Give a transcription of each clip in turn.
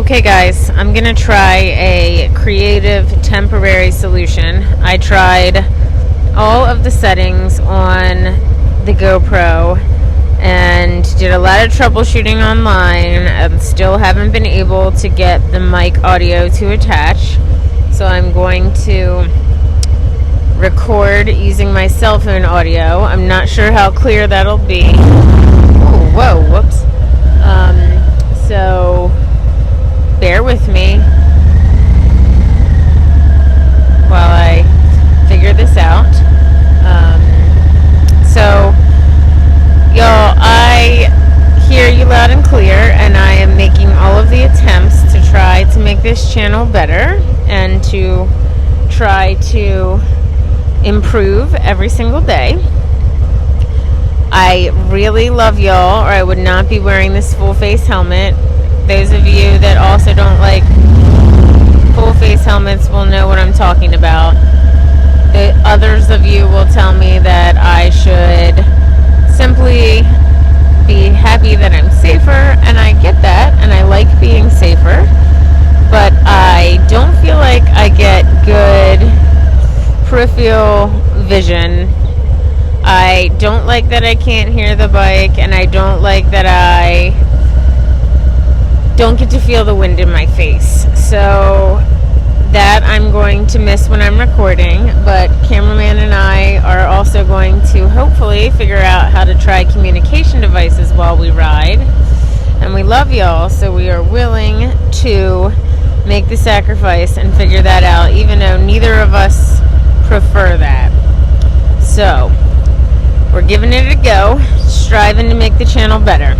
Okay guys, I'm gonna try a creative temporary solution. I tried all of the settings on the GoPro and did a lot of troubleshooting online and still haven't been able to get the mic audio to attach. So I'm going to record using my cell phone audio. I'm not sure how clear that'll be. Oh, whoa, whoops. So bear with me while I figure this out. So y'all, I hear you loud and clear, and I am making all of the attempts to try to make this channel better and to try to improve every single day. I really love y'all, or I would not be wearing this full face helmet. Those of you that also don't like full face helmets will know what I'm talking about. The others of you will tell me that I should simply be happy that I'm safer, and I get that, and I like being safer, but I don't feel like I get good peripheral vision. I don't like that I can't hear the bike, and I don't like that I don't get to feel the wind in my face. So that I'm going to miss when I'm recording, but cameraman and I are also going to hopefully figure out how to try communication devices while we ride. And we love y'all, so we are willing to make the sacrifice and figure that out, even though neither of us prefer that. So we're giving it a go, striving to make the channel better.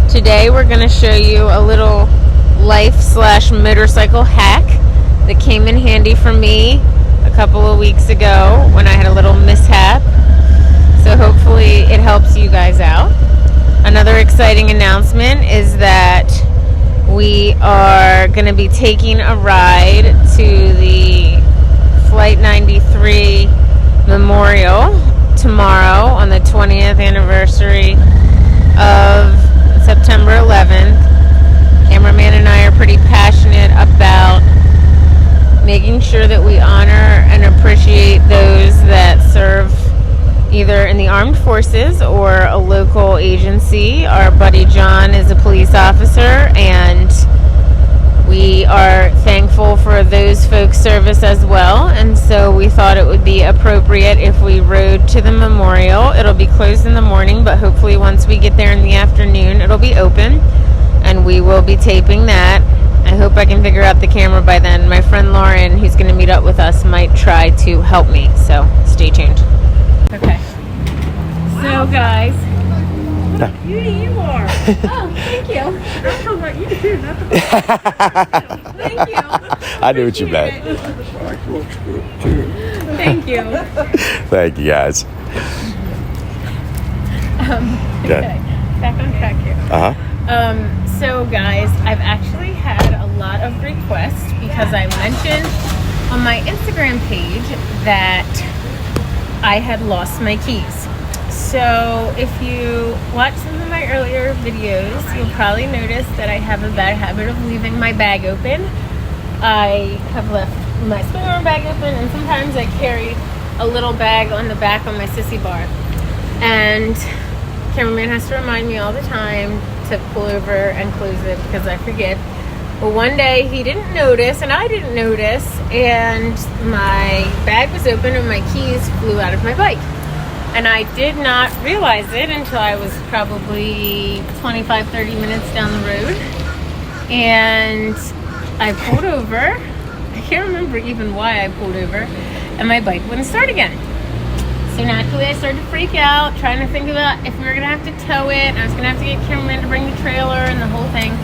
Today we're going to show you a little life/motorcycle hack that came in handy for me a couple of weeks ago when I had a little mishap. So hopefully it helps you guys out. Another exciting announcement is that we are going to be taking a ride to the Flight 93 Memorial tomorrow on the 20th anniversary of September 11th. Cameraman and I are pretty passionate about making sure that we honor and appreciate those that serve either in the armed forces or a local agency. Our buddy John is a police officer, and we are thankful for those folks' service as well, and so we thought it would be appropriate if we rode to the memorial. It'll be closed in the morning, but hopefully once we get there in the afternoon, it'll be open, and we will be taping that. I hope I can figure out the camera by then. My friend Lauren, who's going to meet up with us, might try to help me, so stay tuned. Okay. So, guys. What a beauty you are. Oh, thank you. I'm talking about you too, not the Thank you. I knew what you meant. Thank you. Thank you, guys. Okay. Back on track here. So guys, I've actually had a lot of requests because I mentioned on my Instagram page that I had lost my keys. So if you watch some of my earlier videos, you'll probably notice that I have a bad habit of leaving my bag open. I have left my swimwear bag open, and sometimes I carry a little bag on the back on my sissy bar. And cameraman has to remind me all the time to pull over and close it because I forget. Well, one day he didn't notice, and I didn't notice, and my bag was open and my keys flew out of my bike. And I did not realize it until I was probably 25-30 minutes down the road. And I pulled over. I can't remember even why I pulled over. And my bike wouldn't start again. So naturally I started to freak out, trying to think about if we were going to have to tow it. And I was going to have to get cameraman to bring the trailer and the whole thing.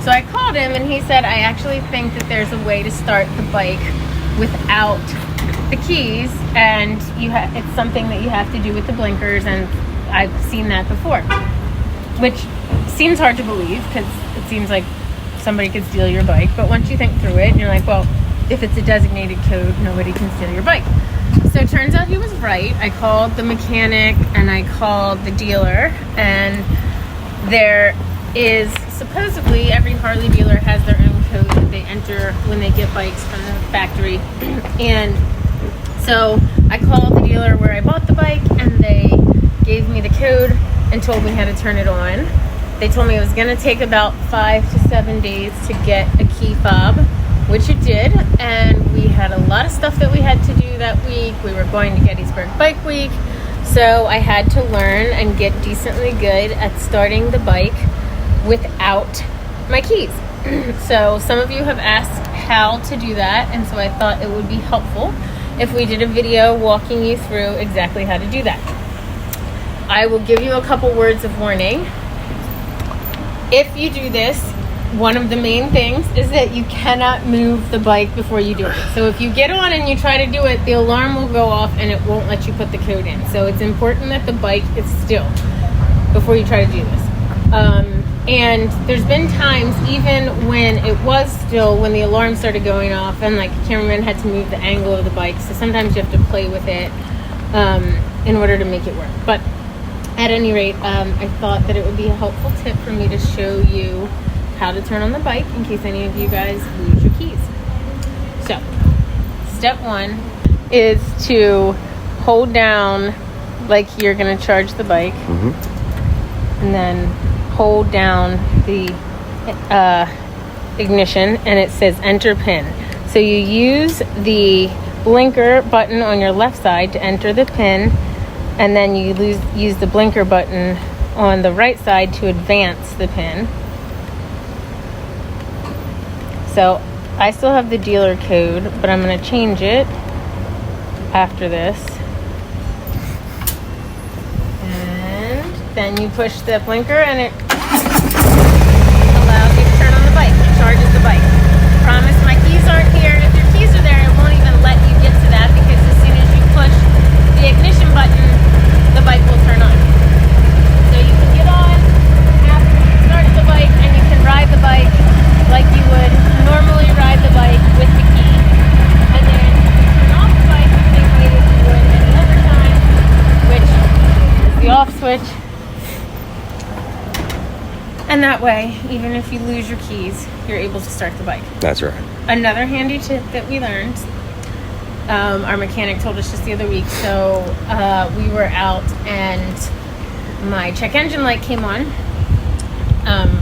So I called him, and he said, I actually think that there's a way to start the bike without the keys, and it's something that you have to do with the blinkers, and I've seen that before, which seems hard to believe because it seems like somebody could steal your bike, but once you think through it, you're like, well, if it's a designated code, nobody can steal your bike. So it turns out he was right. I called the mechanic and I called the dealer, and there is supposedly every Harley dealer has their own code that they enter when they get bikes from the factory. And so I called the dealer where I bought the bike, and they gave me the code and told me how to turn it on. They told me it was going to take about 5 to 7 days to get a key fob, which it did. And we had a lot of stuff that we had to do that week. We were going to Gettysburg Bike Week. So I had to learn and get decently good at starting the bike without my keys. So some of you have asked how to do that, and so I thought it would be helpful if we did a video walking you through exactly how to do that. I will give you a couple words of warning. If you do this, one of the main things is that you cannot move the bike before you do it. So if you get on and you try to do it, the alarm will go off and it won't let you put the code in. So it's important that the bike is still before you try to do this. And there's been times, even when it was still, when the alarm started going off, and like the cameraman had to move the angle of the bike. So sometimes you have to play with it in order to make it work. But at any rate, I thought that it would be a helpful tip for me to show you how to turn on the bike in case any of you guys lose your keys. So, step 1 is to hold down like you're going to charge the bike. And then hold down the ignition, and it says enter pin. So you use the blinker button on your left side to enter the pin, and then you use the blinker button on the right side to advance the pin. So I still have the dealer code, but I'm going to change it after this. And then you push the blinker and it allows you to turn on the bike. It charges the bike. I promise my keys aren't here. If your keys are there, it won't even let you get to that, because as soon as you push the ignition button, the bike will turn on. So you can get on after you start the bike, and you can ride the bike like you would normally ride the bike with the key. And then you turn off the bike the same way that you would any other time, which is the off switch. And that way, even if you lose your keys, you're able to start the bike. That's right. Another handy tip that we learned, our mechanic told us just the other week. So we were out and my check engine light came on,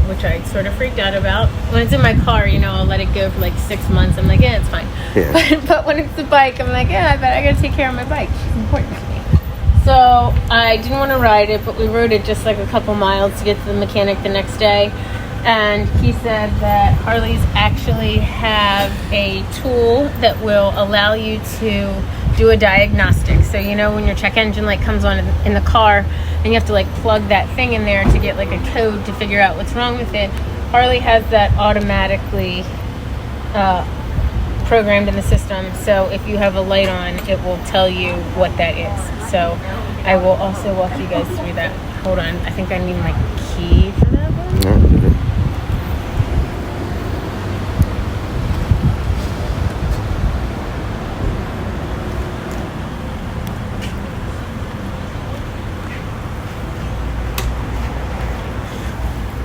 which I sort of freaked out about. When it's in my car, you know, I'll let it go for like 6 months. I'm like, yeah, it's fine. Yeah. But when it's the bike, I'm like, yeah, I gotta take care of my bike. It's important to me. So I didn't want to ride it, but we rode it just like a couple miles to get to the mechanic the next day. And he said that Harleys actually have a tool that will allow you to do a diagnostic. So, you know, when your check engine light comes on in the car and you have to like plug that thing in there to get like a code to figure out what's wrong with it, Harley has that automatically programmed in the system. So if you have a light on, it will tell you what that is. So I will also walk you guys through that. Hold on, I think I need my key for that one. No.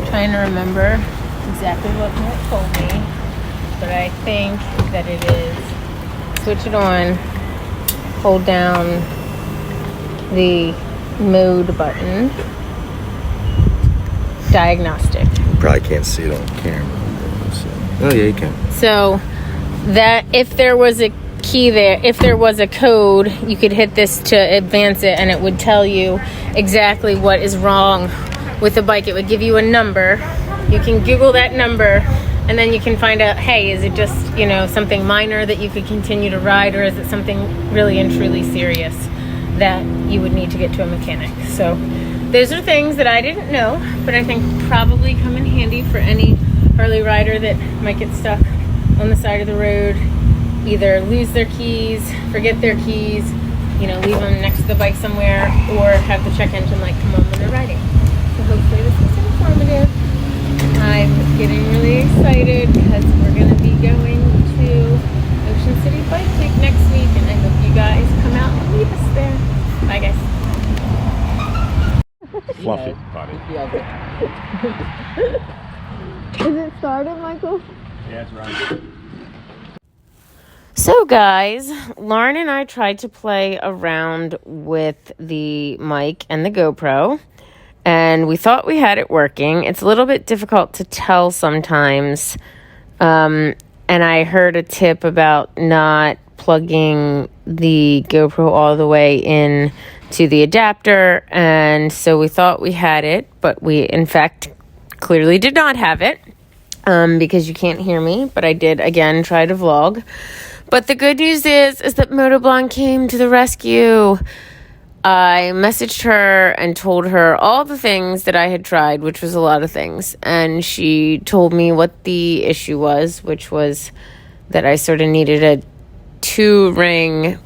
Trying to remember exactly what Matt told me, but I think that it is switch it on, hold down the mode button, diagnostic. You probably can't see it on camera. So. Oh yeah, you can. So that if there was a key there, if there was a code, you could hit this to advance it, and it would tell you exactly what is wrong with the bike. It would give you a number. You can Google that number, and then you can find out, hey, is it just, you know, something minor that you could continue to ride, or is it something really and truly serious that you would need to get to a mechanic? So those are things that I didn't know, but I think probably come in handy for any Harley rider that might get stuck on the side of the road, either lose their keys, forget their keys, you know, leave them next to the bike somewhere, or have the check engine light come on when they're riding. So hopefully this is informative. I'm getting really excited because we're going to be going to Ocean City Bike Week next week, and I hope you guys come out and meet us there. Bye, guys. Fluffy, buddy. Is it started, Michael? Yeah, that's right. So guys, Lauren and I tried to play around with the mic and the GoPro, and we thought we had it working. It's a little bit difficult to tell sometimes, and I heard a tip about not plugging the GoPro all the way in to the adapter, and so we thought we had it, but we in fact clearly did not have it, because you can't hear me, but I did again try to vlog. But the good news is that Motoblonde came to the rescue. I messaged her and told her all the things that I had tried, which was a lot of things. And she told me what the issue was, which was that I sort of needed a 2-ring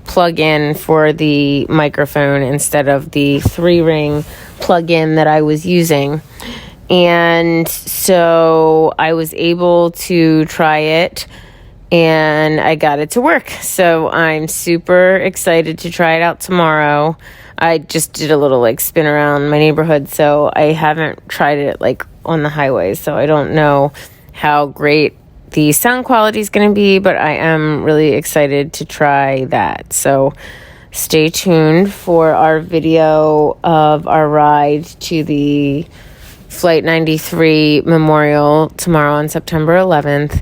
plug-in for the microphone instead of the 3-ring plug-in that I was using. And so I was able to try it, and I got it to work. So I'm super excited to try it out tomorrow. I just did a little spin around my neighborhood, so I haven't tried it on the highway, so I don't know how great the sound quality is going to be, but I am really excited to try that. So stay tuned for our video of our ride to the Flight 93 Memorial tomorrow on September 11th.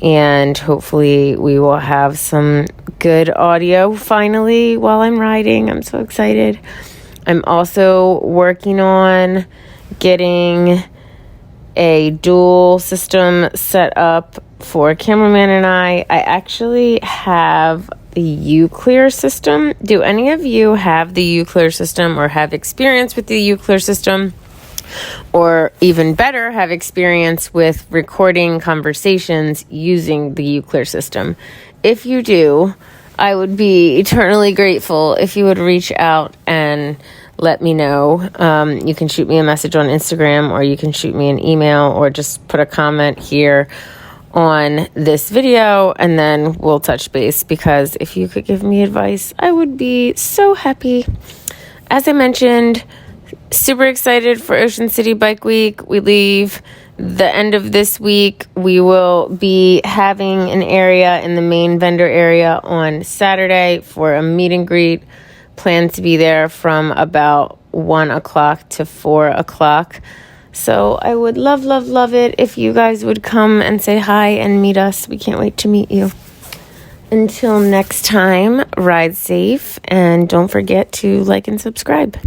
And hopefully we will have some good audio finally while I'm riding. I'm so excited. I'm also working on getting a dual system set up for cameraman and I. I actually have the UClear system. Do any of you have the UClear system or have experience with the UClear system? Or even better, have experience with recording conversations using the UClear system. If you do, I would be eternally grateful if you would reach out and let me know. You can shoot me a message on Instagram, or you can shoot me an email, or just put a comment here on this video, and then we'll touch base, because if you could give me advice, I would be so happy. As I mentioned, super excited for Ocean City Bike Week. We leave the end of this week. We will be having an area in the main vendor area on Saturday for a meet and greet. Plan to be there from about 1 o'clock to 4 o'clock. So I would love it if you guys would come and say hi and meet us. We can't wait to meet you. Until next time, ride safe, and don't forget to like and subscribe.